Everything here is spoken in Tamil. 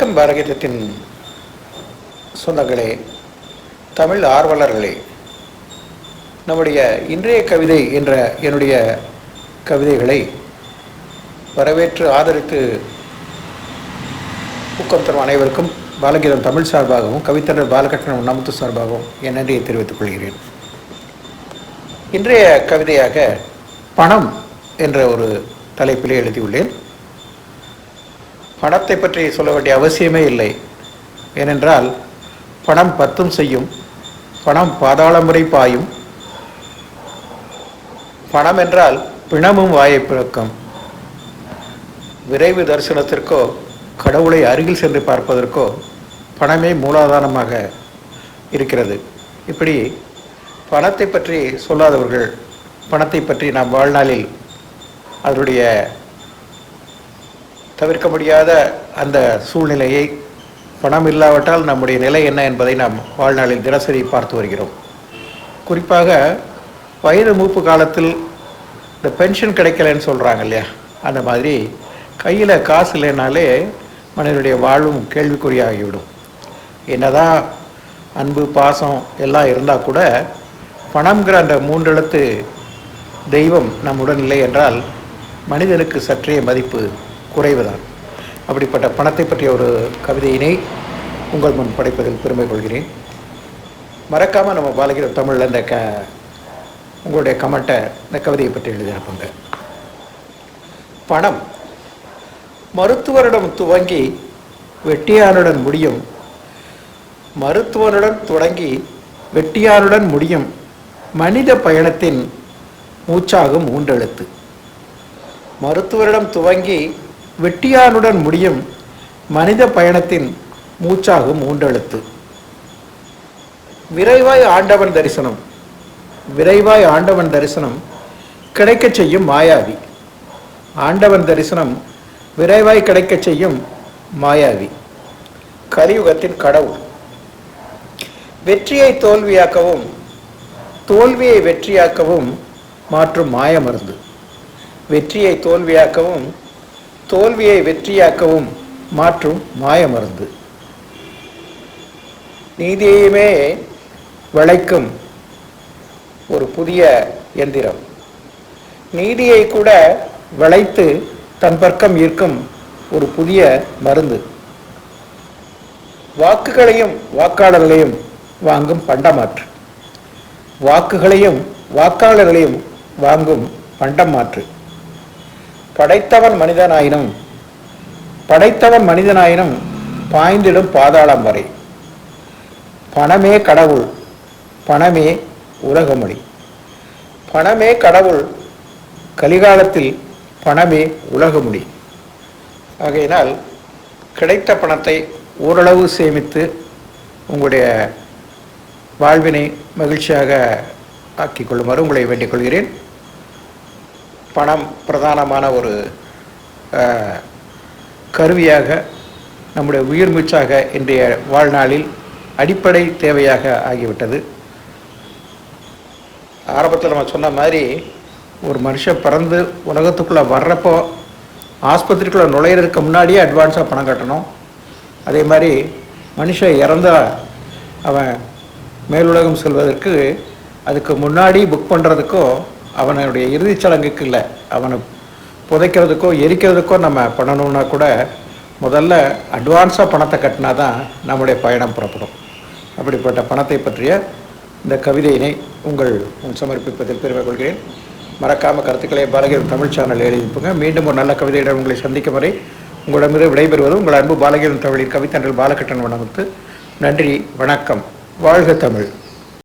வணக்கம் பாரகீதத்தின் சொந்தங்களே, தமிழ் ஆர்வலர்களே. நம்முடைய இன்றைய கவிதை என்ற என்னுடைய கவிதைகளை வரவேற்று ஆதரித்து ஊக்கம் தரும் அனைவருக்கும் பாலகீதம் தமிழ் சார்பாகவும் கவித்தண்டர் பாலகிருஷ்ணன் நமத்து சார்பாகவும் என் நன்றியை தெரிவித்துக் கொள்கிறேன். இன்றைய கவிதையாக பணம் என்ற ஒரு தலைப்பிலே எழுதியுள்ளேன். பணத்தை பற்றி சொல்ல வேண்டிய அவசியமே இல்லை. ஏனென்றால் பணம் பத்தும் செய்யும், பணம் பாதாளம் வரை பாயும், பணம் என்றால் பிணமும் வாயை பிறக்கும். விரைவு தரிசனத்திற்கோ கடவுளை அருகில் சென்று பார்ப்பதற்கோ பணமே மூலாதாரமாக இருக்கிறது. இப்படி பணத்தை பற்றி சொல்லாதவர்கள், பணத்தை பற்றி நாம் வாழ்நாளில் அதனுடைய தவிர்க்க முடியாத அந்த சூழ்நிலையை, பணம் இல்லாவிட்டால் நம்முடைய நிலை என்ன என்பதை நாம் வாழ்நாளில் தினசரி பார்த்து வருகிறோம். குறிப்பாக வயது மூப்பு காலத்தில் இந்த பென்ஷன் கிடைக்கலன்னு சொல்கிறாங்க இல்லையா, அந்த மாதிரி கையில் காசு இல்லைனாலே மனிதனுடைய வாழ்வும் கேள்விக்குறியாகிவிடும். என்னதான் அன்பு பாசம் எல்லாம் இருந்தால் கூட பணம்ங்கிற அந்த மூன்றெழுத்து தெய்வம் நம்முடன் இல்லை என்றால் மனிதனுக்கு சற்றே மதிப்பு குறைவுதான். அப்படிப்பட்ட பணத்தை பற்றிய ஒரு கவிதையினை உங்கள் முன் படைப்பதில் பெருமை கொள்கிறேன். மறக்காமல் நம்ம பாலகீதம் தமிழில் இந்த உங்களுடைய கமெண்ட்டை இந்த கவிதையை பற்றி எழுதி அனுப்புங்க. பணம் மருத்துவரிடம் துவங்கி வெட்டியானுடன் முடியும், மருத்துவனுடன் தொடங்கி வெட்டியானுடன் முடியும் மனித பயணத்தின் மூச்சாகும் மூன்றெழுத்து. மருத்துவரிடம் துவங்கி வெட்டியானுடன் முடியும் மனித பயணத்தின் மூச்சாகும் மூன்றெழுத்து. விரைவாய் ஆண்டவன் தரிசனம், விரைவாய் ஆண்டவன் தரிசனம் கிடைக்கச் செய்யும் மாயாவி. ஆண்டவன் தரிசனம் விரைவாய் கிடைக்கச் செய்யும் மாயாவி, கலியுகத்தின் கடவுள். வெற்றியை தோல்வியாக்கவும் தோல்வியை வெற்றியாக்கவும் மாற்றும் மாய மருந்து. வெற்றியை தோல்வியாக்கவும் தோல்வியை வெற்றியாக்கவும் மாற்றும் மாய மருந்து. நீதியையுமே விளைக்கும் ஒரு புதிய எந்திரம். நீதியை கூட விளைத்து தன் பக்கம் ஈர்க்கும் ஒரு புதிய மருந்து. வாக்குகளையும் வாக்காளர்களையும் வாங்கும் பண்டமாற்று. வாக்குகளையும் வாக்காளர்களையும் வாங்கும் பண்டமாற்று. படைத்தவன் மனிதனாயினும் படைத்தவன் மனிதனாயினும் பாய்ந்திடும் பாதாளம் வரை. பணமே கடவுள், பணமே உலகமொழி. பணமே கடவுள், கலிகாலத்தில் பணமே உலகமொழி. ஆகையினால் கிடைத்த பணத்தை ஓரளவு சேமித்து உங்களுடைய வாழ்வினை மகிழ்ச்சியாக ஆக்கிக் கொள்ளுமாறு உங்களை வேண்டிக் கொள்கிறேன். பணம் பிரதானமான ஒரு கருவியாக, நம்முடைய உயிர் மூச்சாக இன்றைய வாழ்நாளில் அடிப்படை தேவையாக ஆகிவிட்டது. ஆரம்பத்தில் நம்ம சொன்ன மாதிரி ஒரு மனுஷன் பிறந்து உலகத்துக்குள்ளே வர்றப்போ ஆஸ்பத்திரிக்குள்ளே நுழையிறதுக்கு முன்னாடியே அட்வான்ஸாக பணம் கட்டணும். அதே மாதிரி மனுஷன் இறந்தால் அவன் மேலுலகம் செல்வதற்கு அதுக்கு முன்னாடி புக் பண்ணுறதுக்கோ அவனுடைய இறுதிச் சடங்குக்கு இல்லை, அவனை புதைக்கிறதுக்கோ எரிக்கிறதுக்கோ நம்ம பண்ணணும்னா கூட முதல்ல அட்வான்ஸாக பணத்தை கட்டினா தான் நம்முடைய பயணம் புறப்படும். அப்படிப்பட்ட பணத்தை பற்றிய இந்த கவிதையினை உங்கள் சமர்ப்பிப்பதில் பெருமை கொள்கிறேன். மறக்காமல் கருத்துக்களை பாலகீதம் தமிழ் சேனல் எழுதிப்புங்க. மீண்டும் ஒரு நல்ல கவிதையுடன் உங்களை சந்திக்கும் வரை உங்களிடமிருந்து விடைபெறுவது உங்கள் அன்பு பாலகீதம் தமிழின் கவித்தன்றல் பாலகிருஷ்ணன் நமத்து. நன்றி, வணக்கம். வாழ்க தமிழ்.